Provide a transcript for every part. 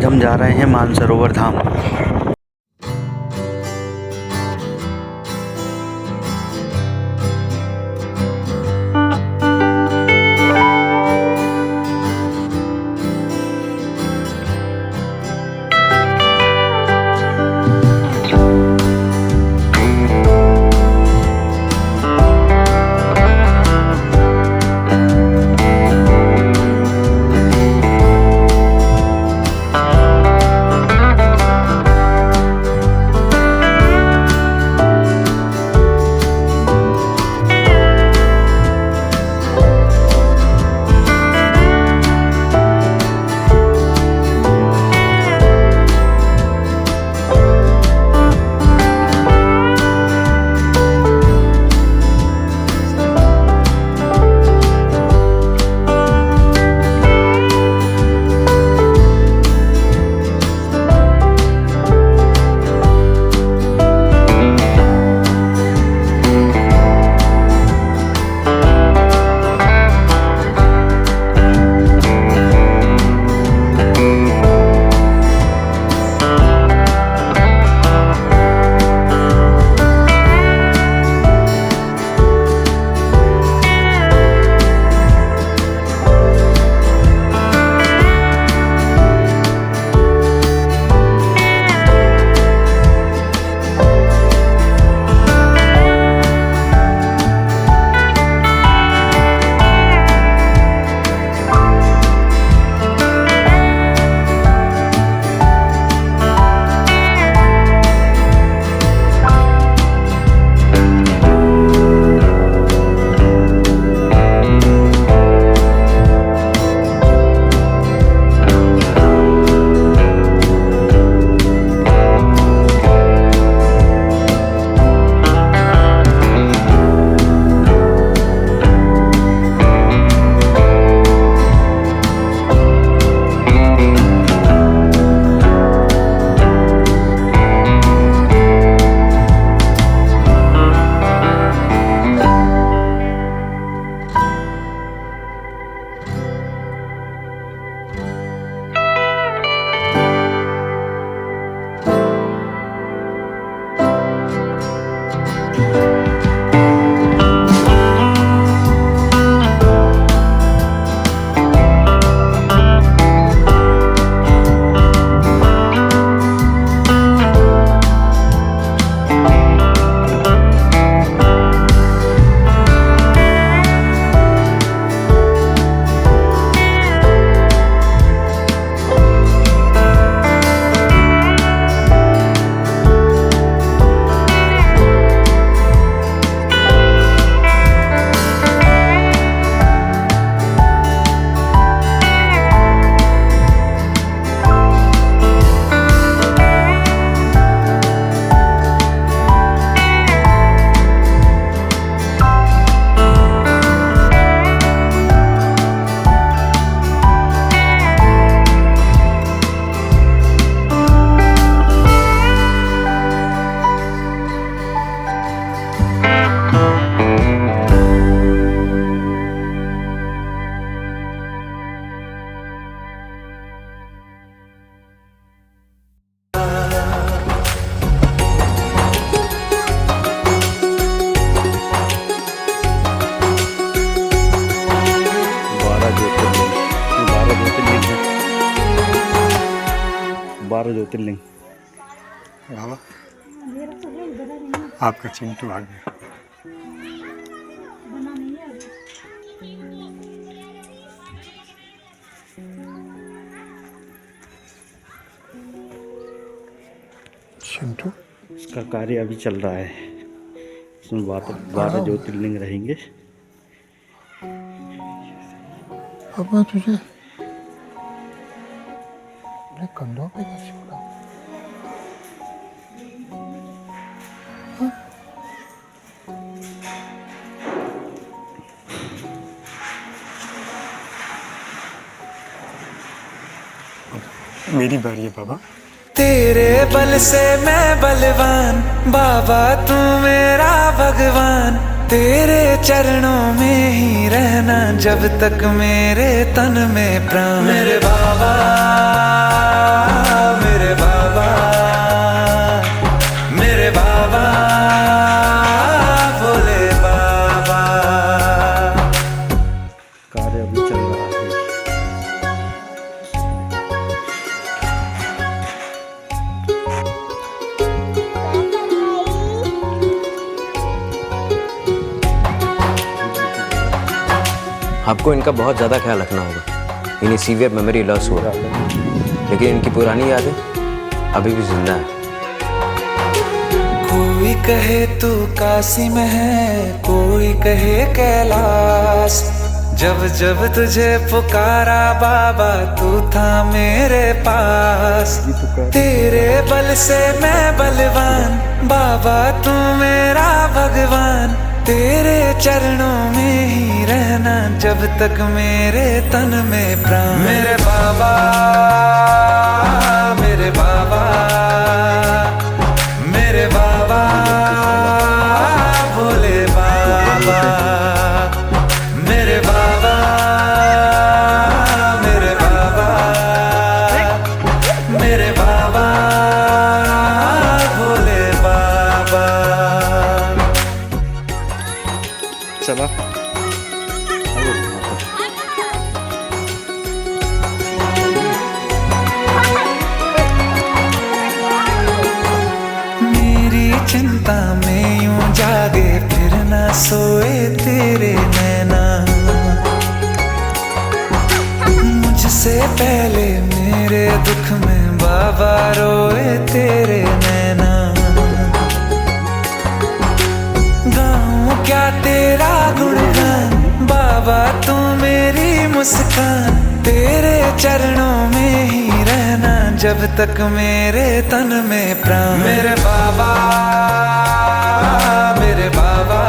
आज हम जा रहे हैं मानसरोवर धाम। ज्योतिर्लिंग। बाबा आपका चिंटू आ गया। चिंटू इसका कार्य अभी चल रहा है। इसमें 12 ज्योतिर्लिंग रहेंगे। अब मैं तुझे अपने कंधों पे कैसे उड़ा? मेरी बारी है बाबा। तेरे बल से मैं बलवान, बाबा तू मेरा भगवान। तेरे चरणों में ही रहना जब तक मेरे तन में प्राण। मेरे बाबा आपको इनका बहुत ज़्यादा ख्याल रखना होगा। इन्हें सीवियर मेमोरी लॉस हुआ, लेकिन इनकी पुरानी यादें अभी भी जिंदा है। कोई कहे तू काशी में है, कोई कहे कैलाश, जब जब तुझे पुकारा बाबा तू था मेरे पास। तेरे बल से मैं बलवान, बाबा तू मेरा भगवान। तेरे चरणों में ही रहना जब तक मेरे तन में प्राण। मेरे बाबा, मेरे बाबा, मेरे बाबा, भोले बाबा, मेरे बाबा, मेरे बाबा, मेरे बाबा, भोले बाबा। चला मेरी चिंता में यूं जागे फिर ना सोए तेरे नैना। मुझसे पहले मेरे दुख में बाबा रोए तेरे नैना। गाऊं क्या तेरा गुणगान, बाबा तू मेरी मुस्कान। तेरे चरणों में ही रहना जब तक मेरे तन में प्राण। मेरे बाबा, मेरे बाबा,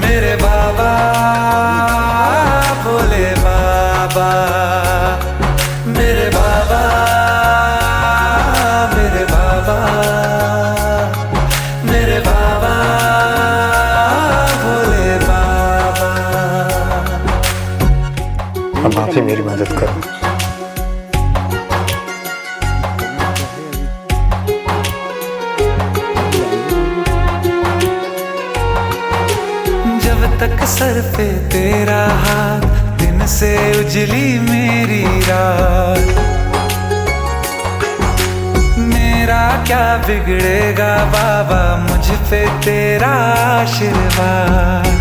मेरे बाबा, भोले बाबा, मेरे बाबा, मेरे बाबा, मेरे बाबा, भोले बाबा। अब आप ही मेरी मदद करो। जब तक सर पे तेरा हाथ, दिन से उजली मेरी रात। मेरा क्या बिगड़ेगा बाबा, मुझ पे तेरा आशीर्वाद।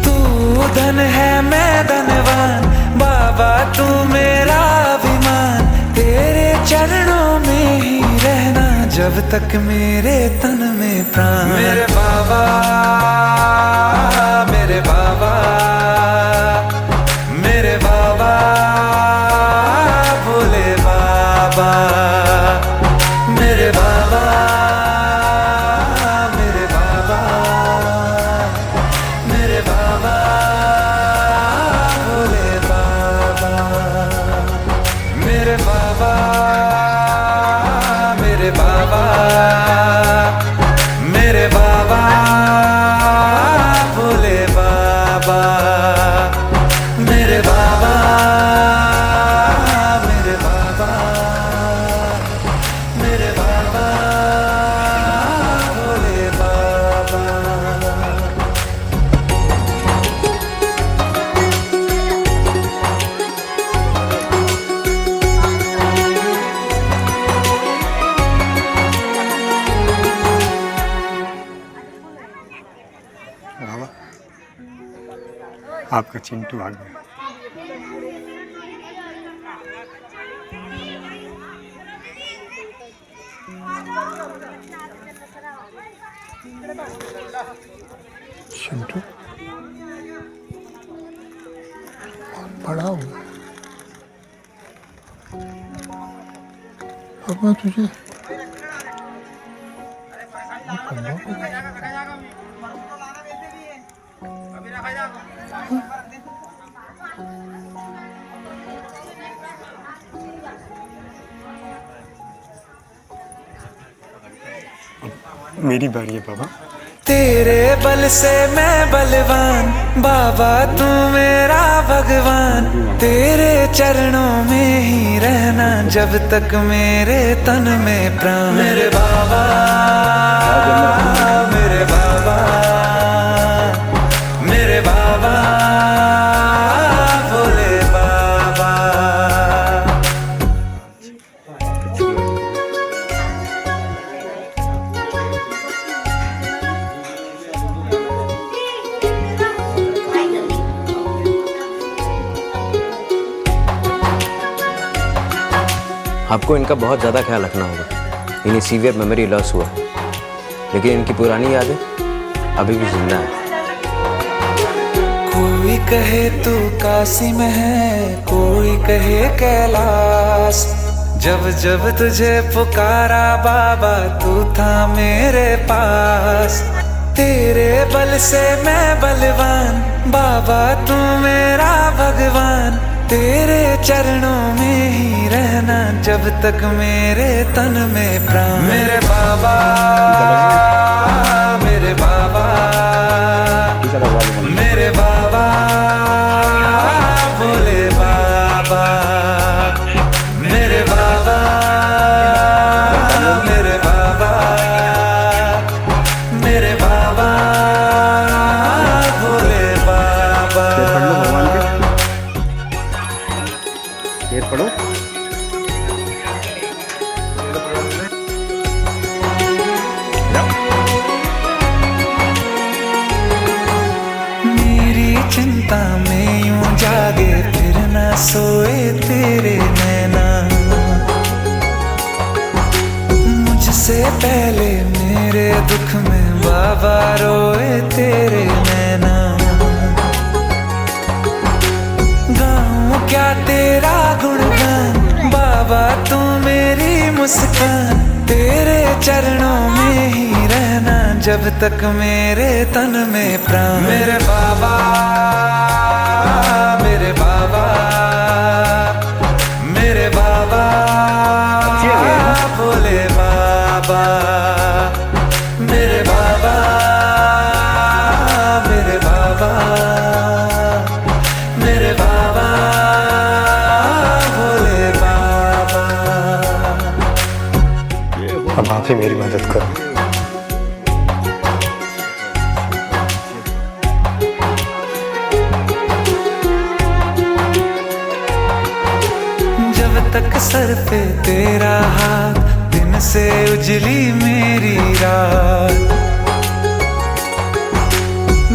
तू धन है मैं धनवान, बाबा तू मेरा अभिमान। तेरे चरणों में ही रहना जब तक मेरे तन में प्राण। मेरे बाबा, मेरे बाबा, मेरे बाबा, भोले बाबा, मेरे बाबा, मेरे बाबा, मेरे बाबा, भोले बाबा, मेरे बाबा, मेरे बाबा, मेरे बाबा, भोले बाबा, मेरे बाबा, मेरे बाबा, मेरे बाबा, भोले बाबा। बाबा, आपका चिंटू आ गया। चिंटू बहुत बड़ा हुआ। अब मैं तुझे कंधों पे मेरी बारी है बाबा। तेरे बल से मैं बलवान, बाबा तू मेरा भगवान। तेरे चरणों में ही रहना जब तक मेरे तन में प्राण। मेरे बाबा, मेरे बाबा, मेरे बाबा, भोले बाबा। आपको इनका बहुत ज़्यादा ख्याल रखना होगा। इन्हें सीवियर मेमोरी लॉस हुआ, लेकिन इनकी पुरानी यादें अभी भी जिंदा है। कोई कहे तू कासिम है, कोई कहे कैलाश, जब जब तुझे पुकारा बाबा तू था मेरे पास। तेरे बल से मैं बलवान, बाबा तू मेरा भगवान। तेरे चरणों में ही रहना जब तक मेरे तन में प्राण। मेरे बाबा, मेरे बाबा, मेरे बाबा, भोले बाबा, मेरे बाबा, मेरे बाबा, मेरे बाबा, भोले बाबा। शेर पढ़ो। चिंता में यूं जागे फिर ना सोए तेरे नैना। मुझसे पहले मेरे दुख में बाबा रोए तेरे नैना। गाऊं क्या तेरा गुणगान बाबा तू मेरी मुस्कान। तेरे चरणों में ही रहना जब तक मेरे तन में प्राण। मेरे बाबा, मेरे बाबा, मेरे बाबा, भोले बाबा, मेरे बाबा, मेरे बाबा, मेरे बाबा, भोले बाबा। अब आप ही मेरी मदद करो। तक सर पे तेरा हाथ, दिन से उजली मेरी रात।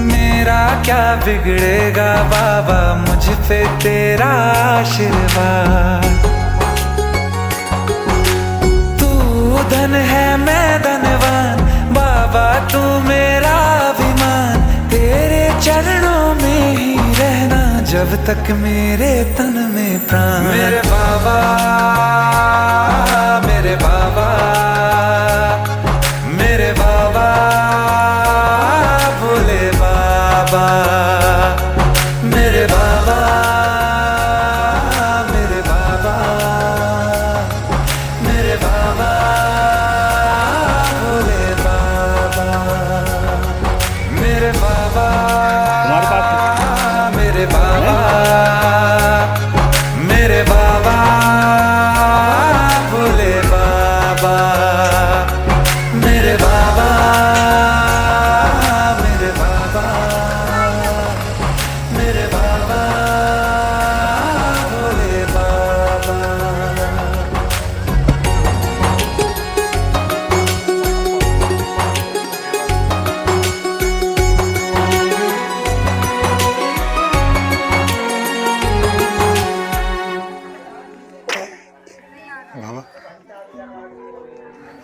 मेरा क्या बिगड़ेगा बाबा मुझ पे तेरा आशीर्वाद। तू धन है मैं धनवान, बाबा तू मेरा अभिमान। तेरे चरणों में ही रहना जब तक मेरे तन में प्राण। मेरे बाबा, मेरे बाबा, मेरे बाबा, भोले बाबा, मेरे बाबा, मेरे बाबा, मेरे बाबा, भोले बाबा, मेरे बाबा, मेरे बाबा, मेरे बाबा, भोले बाबा, मेरे बाबा, मेरे बाबा, मेरे बाबा, भोले बाबा। बाबा,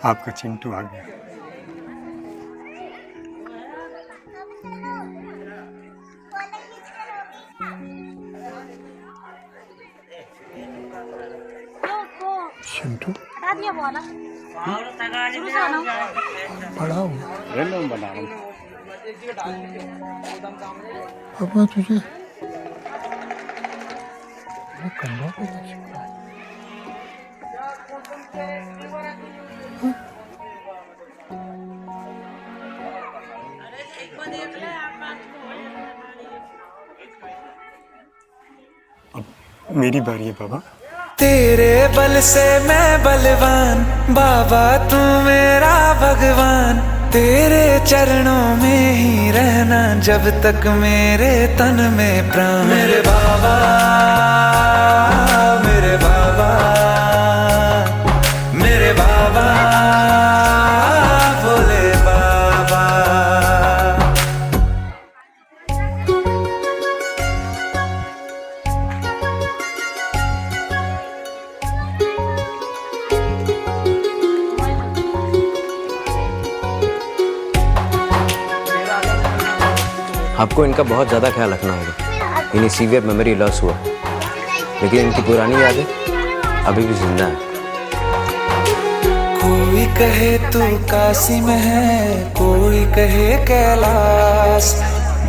आपका चिंटू आ गया। चिंटू हटा दिया बोला शुरू से ना बड़ा हो रैंडम बना रहा हूँ। अब मैं तुझे मैं कंधा पे कैसे पड़ा? अब मेरी बारी है बाबा। तेरे बल से मैं बलवान, बाबा तू मेरा भगवान। तेरे चरणों में ही रहना जब तक मेरे तन में प्राण। मेरे बाबा, मेरे बाबा, मेरे बाबा, भोले बाबा। आपको इनका बहुत ज़्यादा ख्याल रखना होगा। इन्हें सीवियर मेमोरी लॉस हुआ, लेकिन इनकी पुरानी यादें अभी भी जिंदा है। कोई कहे तू काशी में है, कोई कहे कैलाश,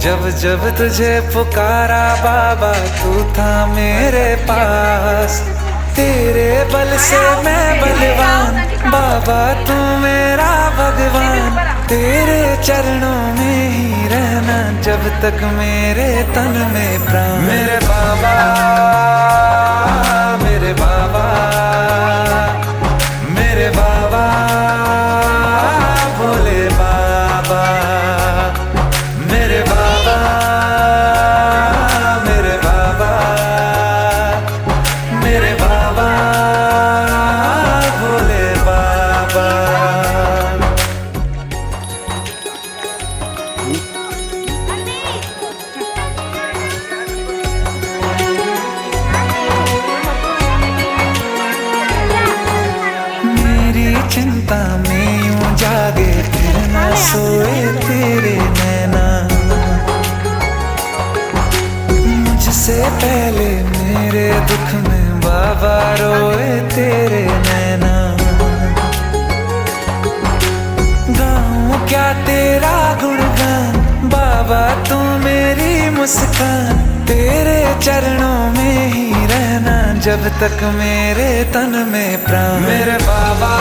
जब जब तुझे पुकारा बाबा तू था मेरे पास। तेरे बल से मैं बलवान, बाबा तू मेरा भगवान। तेरे चरणों में ही रहना जब तक मेरे तन में प्राण। मेरे बाबा, मेरे बाबा, मेरे बाबा, भोले बाबा, मेरे बाबा, मेरे बाबा, मेरे बाबा, भोले बाबा। मेरी चिंता में यूं जागे फिर ना सोए तेरे नैना। मुझसे पहले मेरे दुख में बाबा रोए तेरे नैना। गाऊं क्या तेरा गुणगान, बाबा तू मेरी मुस्कान। तेरे चरणों में ही रहना जब तक मेरे तन में प्राण। मेरे बाबा,